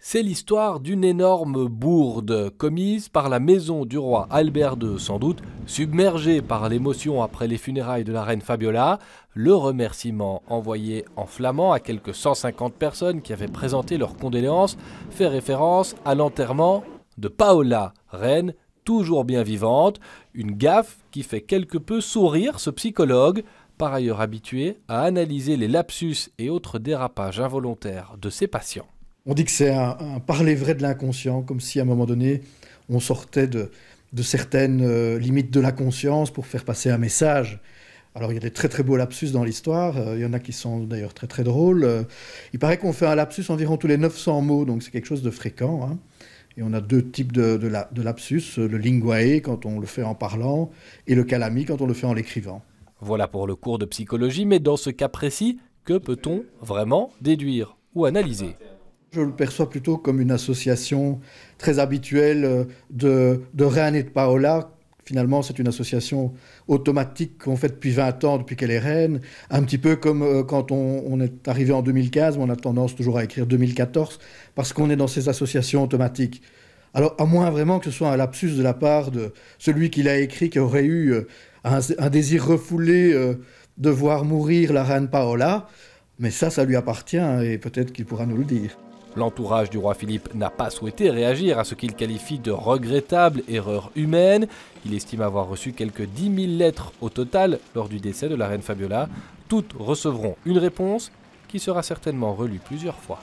C'est l'histoire d'une énorme bourde commise par la maison du roi Albert II, sans doute submergée par l'émotion après les funérailles de la reine Fabiola. Le remerciement envoyé en flamand à quelques 150 personnes qui avaient présenté leurs condoléances fait référence à l'enterrement de Paola, reine toujours bien vivante, une gaffe qui fait quelque peu sourire ce psychologue, par ailleurs habitué à analyser les lapsus et autres dérapages involontaires de ses patients. On dit que c'est un parler vrai de l'inconscient, comme si à un moment donné, on sortait de certaines limites de la conscience pour faire passer un message. Alors il y a des très très beaux lapsus dans l'histoire, il y en a qui sont d'ailleurs très très drôles. Il paraît qu'on fait un lapsus environ tous les 900 mots, donc c'est quelque chose de fréquent, hein. Et on a deux types de lapsus, le linguae quand on le fait en parlant, et le calami quand on le fait en l'écrivant. Voilà pour le cours de psychologie, mais dans ce cas précis, que peut-on vraiment déduire ou analyser ? Je le perçois plutôt comme une association très habituelle de Reine et de Paola. Finalement, c'est une association automatique qu'on fait depuis 20 ans, depuis qu'elle est reine. Un petit peu comme quand on est arrivé en 2015, mais on a tendance toujours à écrire 2014, parce qu'on est dans ces associations automatiques. Alors, à moins vraiment que ce soit un lapsus de la part de celui qui l'a écrit, qui aurait eu un désir refoulé de voir mourir la reine Paola, mais ça lui appartient et peut-être qu'il pourra nous le dire. L'entourage du roi Philippe n'a pas souhaité réagir à ce qu'il qualifie de regrettable erreur humaine. Il estime avoir reçu quelques 10 000 lettres au total lors du décès de la reine Fabiola. Toutes recevront une réponse qui sera certainement relue plusieurs fois.